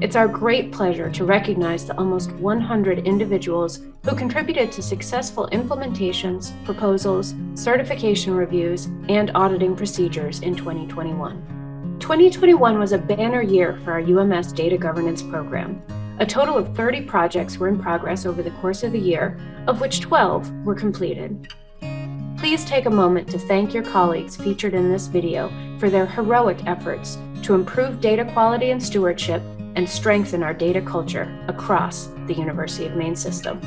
It's our great pleasure to recognize the almost 100 individuals who contributed to successful implementations, proposals, certification reviews, and auditing procedures in 2021. 2021 was a banner year for our UMS data governance program. A total of 30 projects were in progress over the course of the year, of which 12 were completed. Please take a moment to thank your colleagues featured in this video for their heroic efforts to improve data quality and stewardship and strengthen our data culture across the University of Maine system.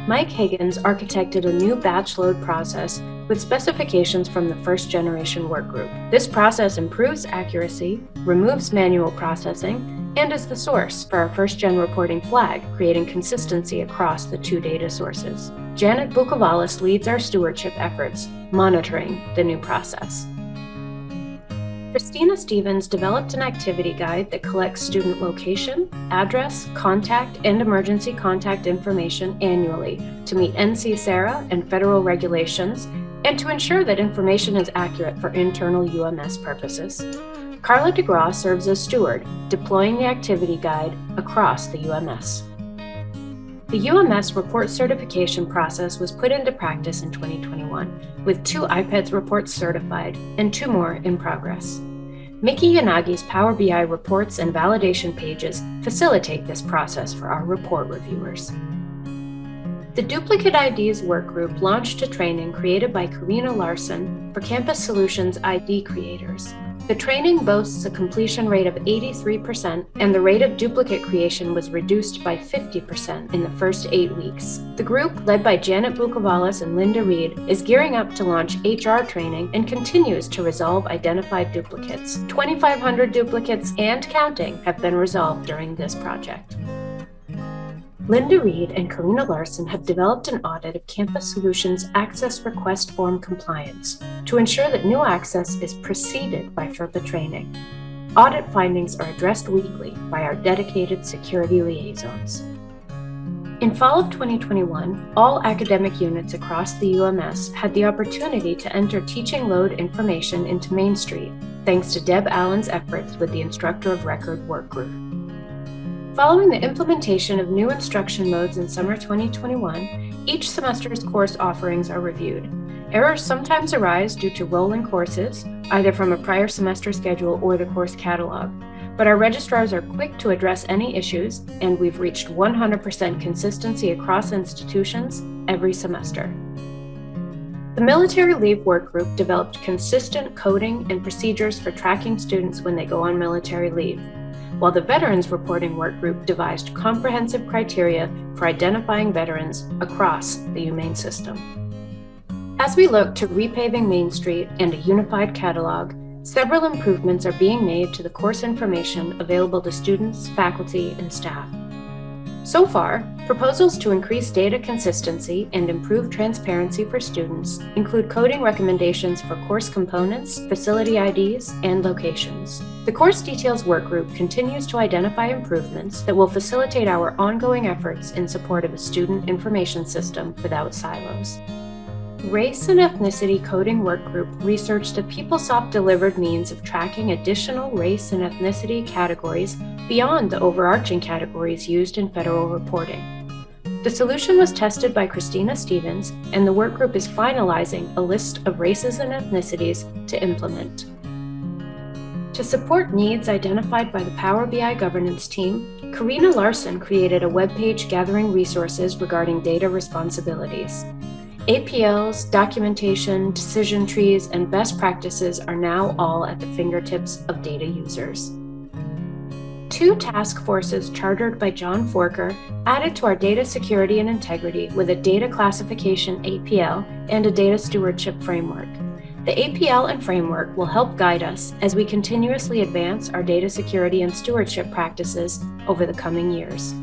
Mike Higgins architected a new batch load process with specifications from the first generation work group. This process improves accuracy, removes manual processing, and is the source for our first gen reporting flag, creating consistency across the two data sources. Janet Bukovalis leads our stewardship efforts, monitoring the new process. Christina Stevens developed an activity guide that collects student location, address, contact, and emergency contact information annually to meet NC-SARA and federal regulations and to ensure that information is accurate for internal UMS purposes. Carla DeGraw serves as steward, deploying the activity guide across the UMS. The UMS report certification process was put into practice in 2021, with 2 iPads reports certified and 2 more in progress. Mickey Yanagi's Power BI reports and validation pages facilitate this process for our report reviewers. The Duplicate IDs Workgroup launched a training created by Karina Larson for Campus Solutions ID creators. The training boasts a completion rate of 83%, and the rate of duplicate creation was reduced by 50% in the first 8 weeks. The group, led by Janet Bukovalis and Linda Reed, is gearing up to launch HR training and continues to resolve identified duplicates. 2,500 duplicates and counting have been resolved during this project. Linda Reed and Karina Larson have developed an audit of Campus Solutions Access Request Form compliance to ensure that new access is preceded by FERPA training. Audit findings are addressed weekly by our dedicated security liaisons. In fall of 2021, all academic units across the UMS had the opportunity to enter teaching load information into Main Street, thanks to Deb Allen's efforts with the Instructor of Record work group. Following the implementation of new instruction modes in summer 2021, each semester's course offerings are reviewed. Errors sometimes arise due to rolling courses, either from a prior semester schedule or the course catalog, but our registrars are quick to address any issues, and we've reached 100% consistency across institutions every semester. The Military Leave Work Group developed consistent coding and procedures for tracking students when they go on military leave, while the Veterans Reporting Work Group devised comprehensive criteria for identifying veterans across the UMaine system. As we look to repaving Main Street and a unified catalog, several improvements are being made to the course information available to students, faculty, and staff. So far, proposals to increase data consistency and improve transparency for students include coding recommendations for course components, facility IDs, and locations. The Course Details Workgroup continues to identify improvements that will facilitate our ongoing efforts in support of a student information system without silos. Race and Ethnicity Coding Workgroup researched a PeopleSoft-delivered means of tracking additional race and ethnicity categories beyond the overarching categories used in federal reporting. The solution was tested by Christina Stevens, and the workgroup is finalizing a list of races and ethnicities to implement. To support needs identified by the Power BI governance team, Karina Larson created a webpage gathering resources regarding data responsibilities. APLs, documentation, decision trees, and best practices are now all at the fingertips of data users. 2 task forces chartered by John Forker added to our data security and integrity with a data classification APL and a data stewardship framework. The APL and framework will help guide us as we continuously advance our data security and stewardship practices over the coming years.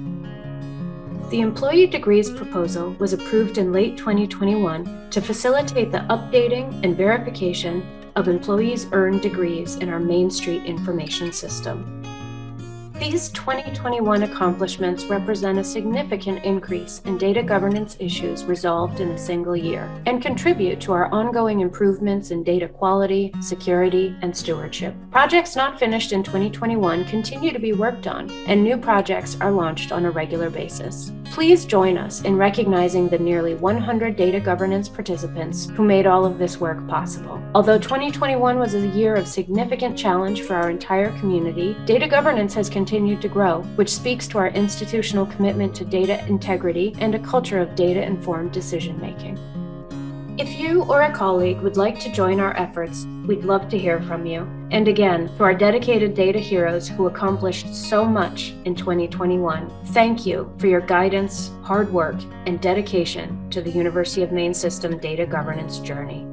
The Employee Degrees proposal was approved in late 2021 to facilitate the updating and verification of employees' earned degrees in our Main Street information system. These 2021 accomplishments represent a significant increase in data governance issues resolved in a single year and contribute to our ongoing improvements in data quality, security, and stewardship. Projects not finished in 2021 continue to be worked on, and new projects are launched on a regular basis. Please join us in recognizing the nearly 100 data governance participants who made all of this work possible. Although 2021 was a year of significant challenge for our entire community, data governance has continued to grow, which speaks to our institutional commitment to data integrity and a culture of data-informed decision-making. If you or a colleague would like to join our efforts, we'd love to hear from you. And again, to our dedicated data heroes who accomplished so much in 2021, thank you for your guidance, hard work, and dedication to the University of Maine System data governance journey.